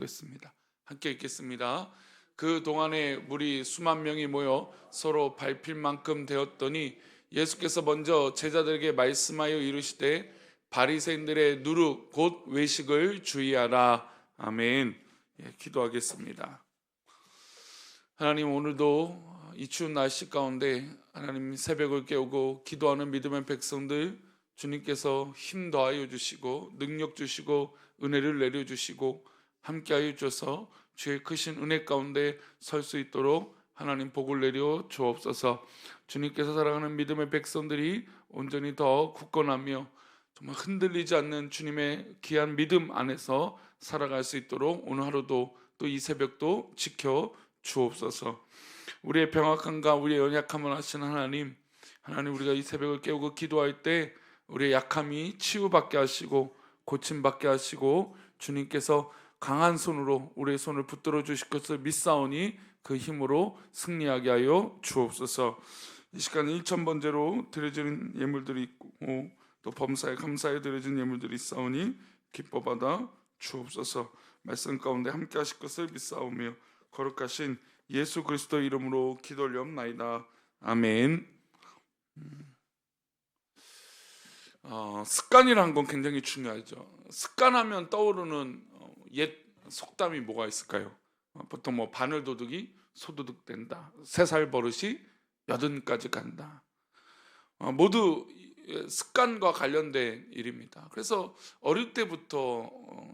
겠습니다. 함께 읽겠습니다. 그 동안에 물이 수만 명이 모여 서로 밟힐 만큼 되었더니 예수께서 먼저 제자들에게 말씀하여 이르시되 바리새인들의 누룩 곧 외식을 주의하라. 아멘. 기도하겠습니다. 하나님, 오늘도 이 추운 날씨 가운데 하나님 새벽을 깨우고 기도하는 믿음의 백성들, 주님께서 힘 더하여 주시고 능력 주시고 은혜를 내려주시고 함께하여 주셔서 주의 크신 은혜 가운데 설 수 있도록 하나님 복을 내려 주옵소서. 주님께서 사랑하는 믿음의 백성들이 온전히 더 굳건하며 정말 흔들리지 않는 주님의 귀한 믿음 안에서 살아갈 수 있도록 오늘 하루도 또 이 새벽도 지켜 주옵소서. 우리의 병약함과 우리의 연약함을 아시는 하나님, 우리가 이 새벽을 깨우고 기도할 때 우리의 약함이 치유받게 하시고 고침받게 하시고 주님께서 강한 손으로 우리의 손을 붙들어 주실 것을 믿사오니 그 힘으로 승리하게 하여 주옵소서. 이 시간 1,000번제로 드려지는 예물들이 있고 또 범사에 감사에 드려진 예물들이 있사오니 기뻐 받아 주옵소서. 말씀 가운데 함께 하실 것을 믿사오며 거룩하신 예수 그리스도 이름으로 기도 올려옵나이다. 아멘. 습관이라는 건 굉장히 중요하죠. 습관하면 떠오르는 옛 속담이 뭐가 있을까요? 보통 뭐 바늘 도둑이 소도둑 된다, 3살 버릇이 80까지 간다. 모두 습관과 관련된 일입니다. 그래서 어릴 때부터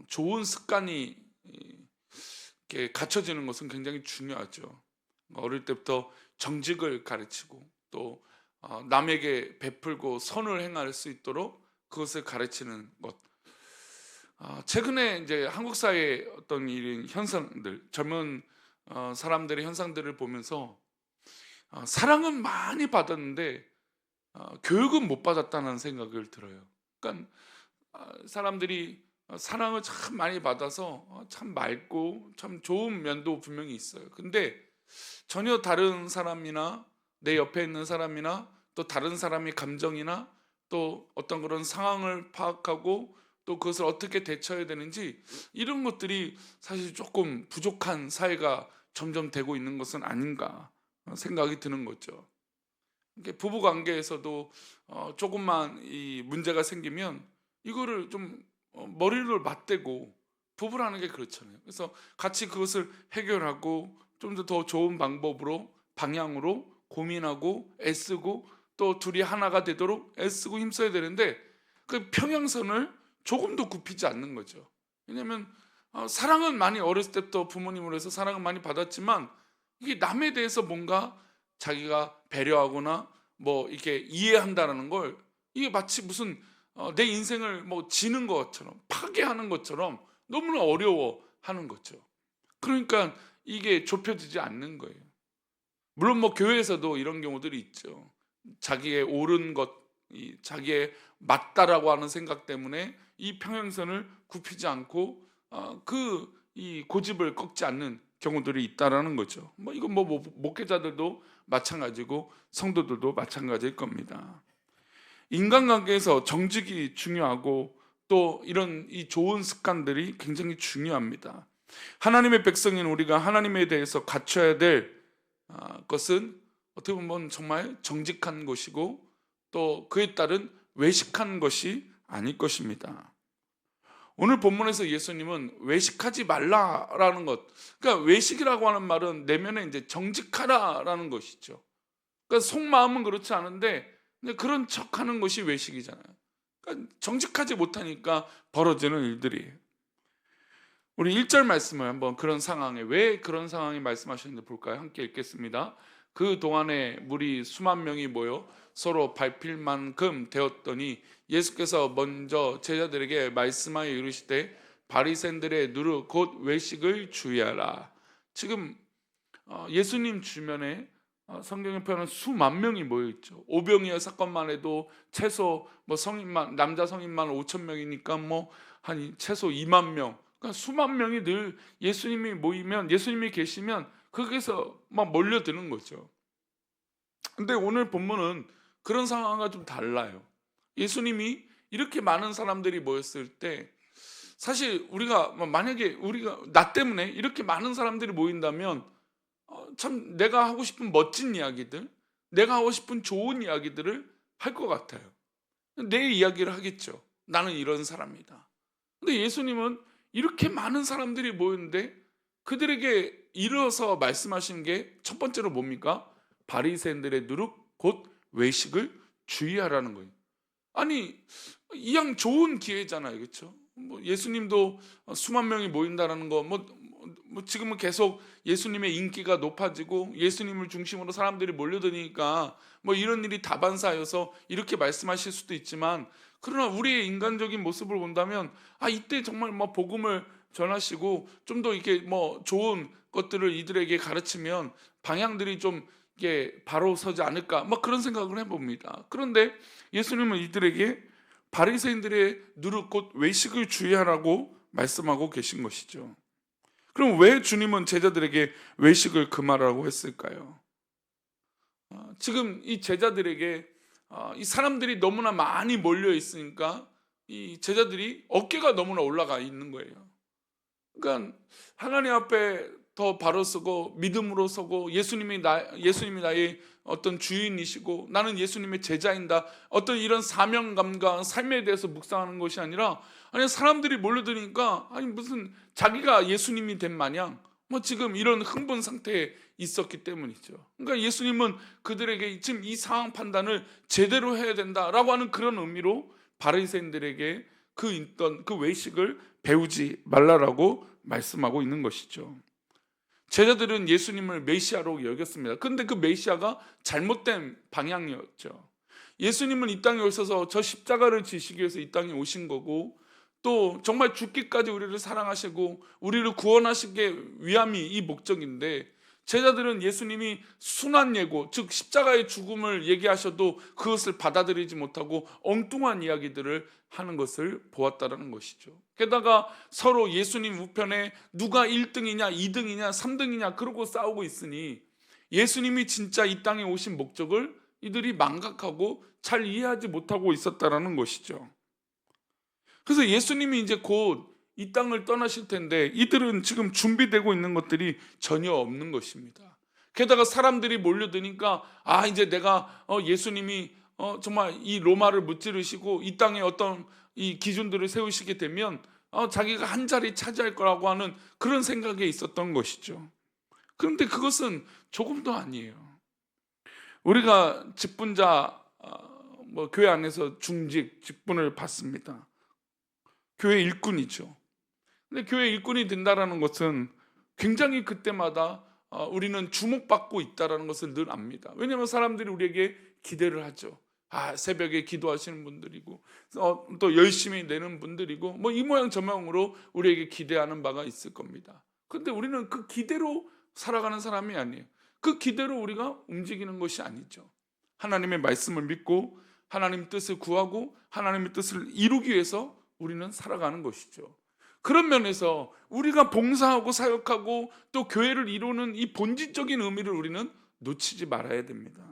좋은 습관이 이렇게 갖춰지는 것은 굉장히 중요하죠. 어릴 때부터 정직을 가르치고 또 남에게 베풀고 선을 행할 수 있도록 그것을 가르치는 것. 최근에 이제 한국 사회의 어떤 이런 현상들, 젊은 사람들의 현상들을 보면서 사랑은 많이 받았는데 교육은 못 받았다는 생각을 들어요. 그러니까 사람들이 사랑을 참 많이 받아서 참 맑고 참 좋은 면도 분명히 있어요. 근데 전혀 다른 사람이나 내 옆에 있는 사람이나 또 다른 사람의 감정이나 또 어떤 그런 상황을 파악하고 또 그것을 어떻게 대처해야 되는지 이런 것들이 사실 조금 부족한 사회가 점점 되고 있는 것은 아닌가 생각이 드는 거죠. 부부 관계에서도 조금만 이 문제가 생기면 이거를 좀 머리를 맞대고, 부부라는 게 그렇잖아요. 그래서 같이 그것을 해결하고 좀 더 좋은 방법으로 방향으로 고민하고 애쓰고 또 둘이 하나가 되도록 애쓰고 힘써야 되는데 그 평행선을 조금도 굽히지 않는 거죠. 왜냐하면 사랑은 많이 어렸을 때부터 부모님으로 해서 사랑은 많이 받았지만 이게 남에 대해서 뭔가 자기가 배려하거나 뭐 이렇게 이해한다라는 걸 이게 마치 무슨 내 인생을 뭐 지는 것처럼 파괴하는 것처럼 너무나 어려워하는 거죠. 그러니까 이게 좁혀지지 않는 거예요. 물론 뭐 교회에서도 이런 경우들이 있죠. 자기의 옳은 것, 자기의 맞다라고 하는 생각 때문에 이 평행선을 굽히지 않고 이 고집을 꺾지 않는 경우들이 있다라는 거죠. 뭐 이건 뭐 목회자들도 마찬가지고 성도들도 마찬가지일 겁니다. 인간관계에서 정직이 중요하고 또 이런 이 좋은 습관들이 굉장히 중요합니다. 하나님의 백성인 우리가 하나님에 대해서 갖춰야 될 것은 어떻게 보면 정말 정직한 것이고 또 그에 따른 외식한 것이 아닐 것입니다. 오늘 본문에서 예수님은 외식하지 말라라는 것, 그러니까 외식이라고 하는 말은 내면에 이제 정직하라라는 것이죠. 그러니까 속마음은 그렇지 않은데 그런 척하는 것이 외식이잖아요. 그러니까 정직하지 못하니까 벌어지는 일들이에요. 우리 1절 말씀을 한번 그런 상황에 왜 그런 상황이 말씀하셨는지 볼까요? 함께 읽겠습니다. 그 동안에 물이 수만 명이 모여 서로 밟힐 만큼 되었더니 예수께서 먼저 제자들에게 말씀하여 이르시되 바리새인들의 누룩 곧 외식을 주의하라. 지금 예수님 주변에 성경에 표현한 수만 명이 모여 있죠. 오병이어 사건만 해도 최소 뭐 성인만 남자 성인만 5천 명이니까 뭐 한 최소 2만 명. 그러니까 수만 명이 늘 예수님이 모이면 예수님이 계시면 거기서 막 몰려드는 거죠. 근데 오늘 본문은 그런 상황과 좀 달라요. 예수님이 이렇게 많은 사람들이 모였을 때 사실 우리가 만약에 우리가 나 때문에 이렇게 많은 사람들이 모인다면 참 내가 하고 싶은 멋진 이야기들, 내가 하고 싶은 좋은 이야기들을 할 것 같아요. 내 이야기를 하겠죠. 나는 이런 사람이다. 근데 예수님은 이렇게 많은 사람들이 모였는데 그들에게 이르러서 말씀하시는 게 첫 번째로 뭡니까? 바리새인들의 누룩 곧 외식을 주의하라는 거예요. 아니, 이양 좋은 기회잖아요, 그렇죠? 뭐 예수님도 수만 명이 모인다라는 거, 지금은 계속 예수님의 인기가 높아지고 예수님을 중심으로 사람들이 몰려드니까 뭐 이런 일이 다반사여서 이렇게 말씀하실 수도 있지만, 그러나 우리의 인간적인 모습을 본다면 이때 정말 복음을 전하시고 좀 더 이렇게 좋은 것들을 이들에게 가르치면 방향들이 좀 이게 바로 서지 않을까, 그런 생각을 해봅니다. 그런데 예수님은 이들에게 바리새인들의 누룩 곧 외식을 주의하라고 말씀하고 계신 것이죠. 그럼 왜 주님은 제자들에게 외식을 금하라고 했을까요? 지금 이 제자들에게 이 사람들이 너무나 많이 몰려 있으니까 이 제자들이 어깨가 너무나 올라가 있는 거예요. 그러니까 하나님 앞에 더 바로 서고 믿음으로 서고 예수님이 나의 어떤 주인이시고 나는 예수님의 제자인다, 어떤 이런 사명감과 삶에 대해서 묵상하는 것이 아니라, 아니 사람들이 몰려드니까 무슨 자기가 예수님이 된 마냥 지금 이런 흥분 상태에 있었기 때문이죠. 그러니까 예수님은 그들에게 지금 이 상황 판단을 제대로 해야 된다라고 하는 그런 의미로 바리새인들에게 그 외식을 배우지 말라라고 말씀하고 있는 것이죠. 제자들은 예수님을 메시아로 여겼습니다. 그런데 그 메시아가 잘못된 방향이었죠. 예수님은 이 땅에 오셔서 저 십자가를 지시기 위해서 이 땅에 오신 거고, 또 정말 죽기까지 우리를 사랑하시고 우리를 구원하시기 위함이 이 목적인데, 제자들은 예수님이 순한 예고, 즉 십자가의 죽음을 얘기하셔도 그것을 받아들이지 못하고 엉뚱한 이야기들을 하는 것을 보았다는 것이죠. 게다가 서로 예수님 우편에 누가 1등이냐 2등이냐 3등이냐 그러고 싸우고 있으니 예수님이 진짜 이 땅에 오신 목적을 이들이 망각하고 잘 이해하지 못하고 있었다는 것이죠. 그래서 예수님이 이제 곧 이 땅을 떠나실 텐데 이들은 지금 준비되고 있는 것들이 전혀 없는 것입니다. 게다가 사람들이 몰려드니까 이제 내가 예수님이 정말 이 로마를 무찌르시고 이 땅에 어떤 이 기준들을 세우시게 되면 자기가 한 자리 차지할 거라고 하는 그런 생각에 있었던 것이죠. 그런데 그것은 조금도 아니에요. 우리가 직분자, 교회 안에서 직분을 받습니다. 교회 일꾼이죠. 근데 교회 일꾼이 된다라는 것은 굉장히 그때마다 우리는 주목받고 있다라는 것을 늘 압니다. 왜냐하면 사람들이 우리에게 기대를 하죠. 새벽에 기도하시는 분들이고 또 열심히 내는 분들이고 이 모양 저 모양으로 우리에게 기대하는 바가 있을 겁니다. 그런데 우리는 그 기대로 살아가는 사람이 아니에요. 그 기대로 우리가 움직이는 것이 아니죠. 하나님의 말씀을 믿고 하나님 뜻을 구하고 하나님의 뜻을 이루기 위해서 우리는 살아가는 것이죠. 그런 면에서 우리가 봉사하고 사역하고 또 교회를 이루는 이 본질적인 의미를 우리는 놓치지 말아야 됩니다.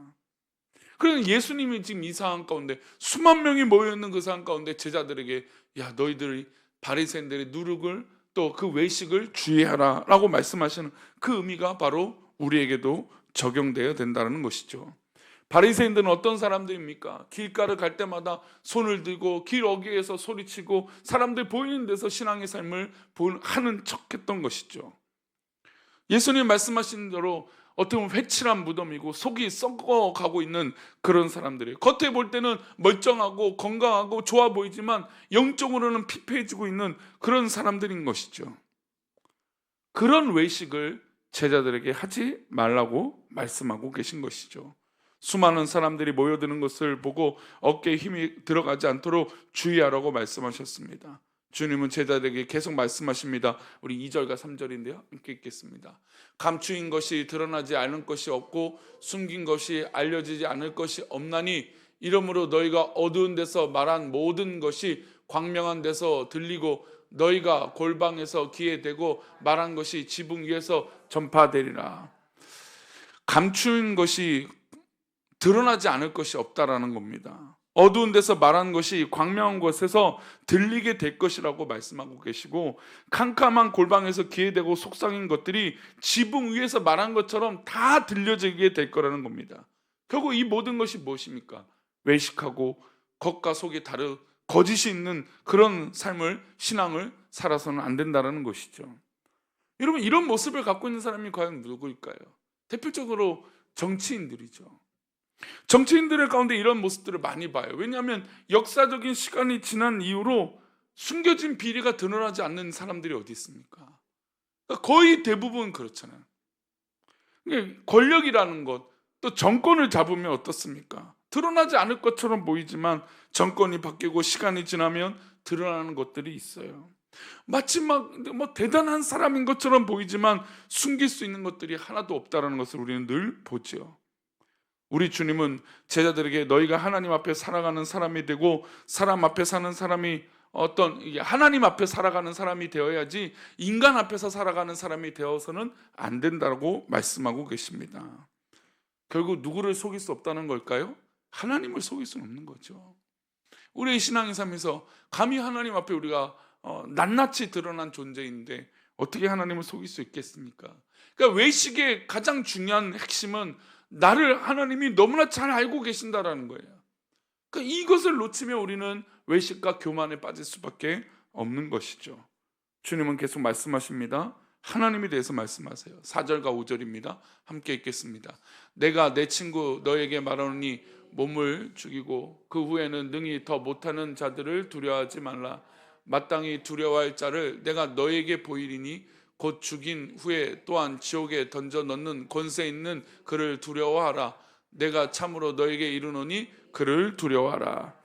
그러니 예수님이 지금 이 상황 가운데 수만 명이 모여있는 그 상황 가운데 제자들에게 너희들이 바리새인들의 누룩을 또 그 외식을 주의하라 라고 말씀하시는 그 의미가 바로 우리에게도 적용되어야 된다는 것이죠. 바리새인들은 어떤 사람들입니까? 길가를 갈 때마다 손을 들고 길 어귀에서 소리치고 사람들 보이는 데서 신앙의 삶을 하는 척했던 것이죠. 예수님 말씀하신 대로 어떻게 보면 회칠한 무덤이고 속이 썩어가고 있는 그런 사람들이에요. 겉에 볼 때는 멀쩡하고 건강하고 좋아 보이지만 영적으로는 피폐해지고 있는 그런 사람들인 것이죠. 그런 외식을 제자들에게 하지 말라고 말씀하고 계신 것이죠. 수많은 사람들이 모여드는 것을 보고 어깨에 힘이 들어가지 않도록 주의하라고 말씀하셨습니다. 주님은 제자들에게 계속 말씀하십니다. 우리 2절과 3절인데요. 함께 읽겠습니다. 감추인 것이 드러나지 않을 것이 없고 숨긴 것이 알려지지 않을 것이 없나니 이러므로 너희가 어두운 데서 말한 모든 것이 광명한 데서 들리고 너희가 골방에서 귀에 대고 말한 것이 지붕 위에서 전파되리라. 감추인 것이 드러나지 않을 것이 없다라는 겁니다. 어두운 데서 말한 것이 광명한 곳에서 들리게 될 것이라고 말씀하고 계시고, 캄캄한 골방에서 기회되고 속삭인 것들이 지붕 위에서 말한 것처럼 다 들려지게 될 거라는 겁니다. 결국 이 모든 것이 무엇입니까? 외식하고 겉과 속이 다른 거짓이 있는 그런 삶을, 신앙을 살아서는 안 된다는 것이죠. 여러분, 이런 모습을 갖고 있는 사람이 과연 누구일까요? 대표적으로 정치인들이죠. 정치인들의 가운데 이런 모습들을 많이 봐요. 왜냐하면 역사적인 시간이 지난 이후로 숨겨진 비리가 드러나지 않는 사람들이 어디 있습니까? 그러니까 거의 대부분 그렇잖아요. 그러니까 권력이라는 것, 또 정권을 잡으면 어떻습니까? 드러나지 않을 것처럼 보이지만 정권이 바뀌고 시간이 지나면 드러나는 것들이 있어요. 마치 뭐 대단한 사람인 것처럼 보이지만 숨길 수 있는 것들이 하나도 없다는 것을 우리는 늘 보죠. 우리 주님은 제자들에게 너희가 하나님 앞에 살아가는 사람이 되고, 사람 앞에 사는 사람이 하나님 앞에 살아가는 사람이 되어야지 인간 앞에서 살아가는 사람이 되어서는 안 된다고 말씀하고 계십니다. 결국 누구를 속일 수 없다는 걸까요? 하나님을 속일 수는 없는 거죠. 우리의 신앙의 삶에서 감히 하나님 앞에 우리가 낱낱이 드러난 존재인데 어떻게 하나님을 속일 수 있겠습니까? 그러니까 외식의 가장 중요한 핵심은 나를 하나님이 너무나 잘 알고 계신다라는 거예요. 그러니까 이것을 놓치면 우리는 외식과 교만에 빠질 수밖에 없는 것이죠. 주님은 계속 말씀하십니다. 하나님에 대해서 말씀하세요. 4절과 5절입니다. 함께 읽겠습니다. 내가 내 친구 너에게 말하노니 몸을 죽이고 그 후에는 능히 더 못하는 자들을 두려워하지 말라. 마땅히 두려워할 자를 내가 너에게 보이리니 곧 죽인 후에 또한 지옥에 던져 넣는 권세 있는 그를 두려워하라. 내가 참으로 너에게 이르노니 그를 두려워하라.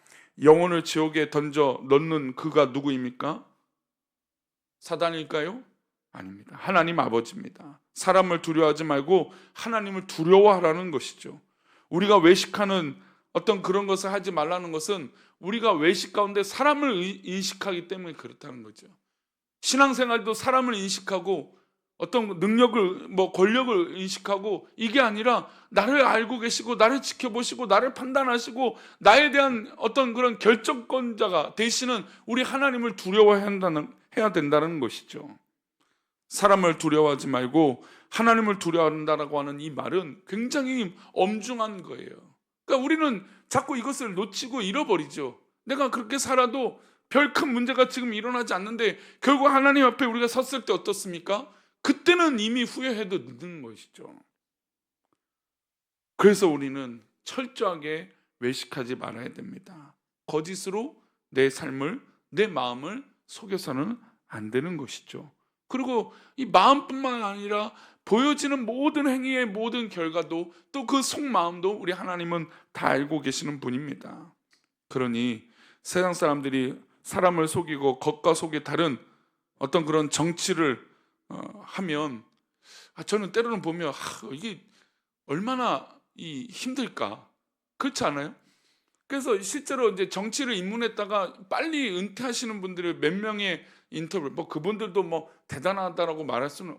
영혼을 지옥에 던져 넣는 그가 누구입니까? 사단일까요? 아닙니다. 하나님 아버지입니다. 사람을 두려워하지 말고 하나님을 두려워하라는 것이죠. 우리가 외식하는 어떤 그런 것을 하지 말라는 것은 우리가 외식 가운데 사람을 인식하기 때문에 그렇다는 거죠. 신앙생활도 사람을 인식하고 어떤 능력을, 권력을 인식하고, 이게 아니라 나를 알고 계시고 나를 지켜보시고 나를 판단하시고 나에 대한 어떤 그런 결정권자가 되시는 우리 하나님을 두려워해야 된다는 것이죠. 사람을 두려워하지 말고 하나님을 두려워한다라고 하는 이 말은 굉장히 엄중한 거예요. 그러니까 우리는 자꾸 이것을 놓치고 잃어버리죠. 내가 그렇게 살아도 별 큰 문제가 지금 일어나지 않는데 결국 하나님 앞에 우리가 섰을 때 어떻습니까? 그때는 이미 후회해도 늦는 것이죠. 그래서 우리는 철저하게 외식하지 말아야 됩니다. 거짓으로 내 삶을, 내 마음을 속여서는 안 되는 것이죠. 그리고 이 마음뿐만 아니라 보여지는 모든 행위의 모든 결과도, 또 그 속마음도 우리 하나님은 다 알고 계시는 분입니다. 그러니 세상 사람들이 사람을 속이고 겉과 속이 다른 어떤 그런 정치를 하면, 저는 때로는 보면 이게 얼마나 힘들까, 그렇지 않아요? 그래서 실제로 이제 정치를 입문했다가 빨리 은퇴하시는 분들의 몇 명의 인터뷰, 그분들도 대단하다라고 말할 수는,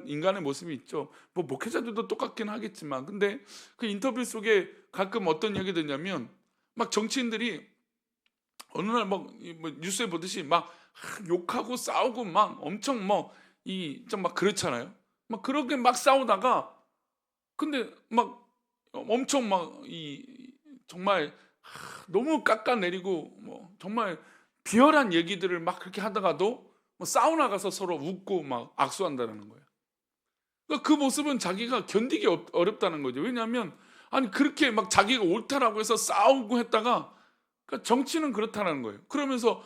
인간의 모습이 있죠. 목회자들도 똑같긴 하겠지만, 근데 그 인터뷰 속에 가끔 어떤 얘기 듣냐면, 막 정치인들이 어느 날 뉴스에 보듯이 욕하고 싸우고 엄청 좀 그렇잖아요. 그렇게 싸우다가, 근데 엄청 정말 너무 깎아내리고 정말 비열한 얘기들을 그렇게 하다가도 사우나 가서 서로 웃고 악수한다는 거예요. 그러니까 그 모습은 자기가 견디기 어렵다는 거죠. 왜냐하면 그렇게 자기가 옳다라고 해서 싸우고 했다가, 그러니까 정치는 그렇다는 거예요. 그러면서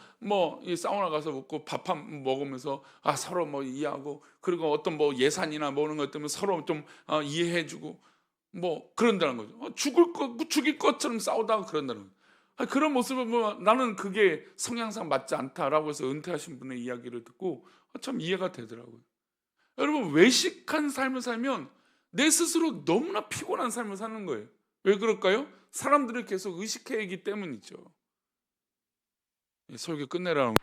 이 사우나 가서 웃고 밥 한 먹으면서 서로 이해하고, 그리고 어떤 예산이나 이런 것 때문에 서로 좀 이해해주고 그런다는 거죠. 죽일 것처럼 싸우다가 그런다는 거예요. 그런 모습을 보면 나는 그게 성향상 맞지 않다라고 해서 은퇴하신 분의 이야기를 듣고 참 이해가 되더라고요. 여러분, 외식한 삶을 살면 내 스스로 너무나 피곤한 삶을 사는 거예요. 왜 그럴까요? 사람들을 계속 의식해야기 때문이죠. 설교 끝내라는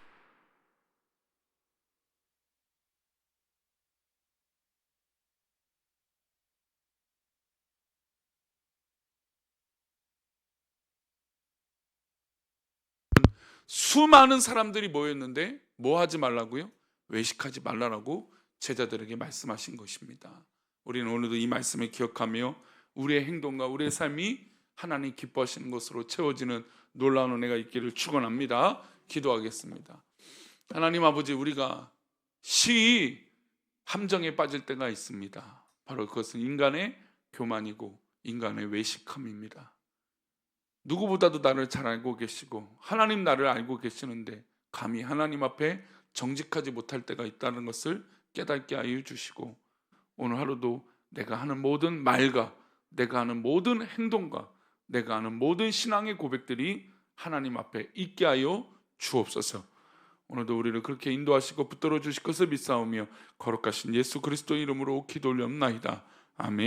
수많은 사람들이 모였는데 뭐 하지 말라고요? 외식하지 말라라고 제자들에게 말씀하신 것입니다. 우리는 오늘도 이 말씀을 기억하며 우리의 행동과 우리의 삶이 하나님 기뻐하시는 것으로 채워지는 놀라운 은혜가 있기를 축원합니다. 기도하겠습니다. 하나님 아버지, 우리가 시이 함정에 빠질 때가 있습니다. 바로 그것은 인간의 교만이고 인간의 외식함입니다. 누구보다도 나를 잘 알고 계시고 하나님 나를 알고 계시는데 감히 하나님 앞에 정직하지 못할 때가 있다는 것을 깨닫게 하여 주시고, 오늘 하루도 내가 하는 모든 말과 내가 하는 모든 행동과 내가 하는 모든 신앙의 고백들이 하나님 앞에 있게 하여 주옵소서. 오늘도 우리를 그렇게 인도하시고 붙들어 주실 것을 믿사오며 거룩하신 예수 그리스도의 이름으로 기도 올리옵나이다. 아멘.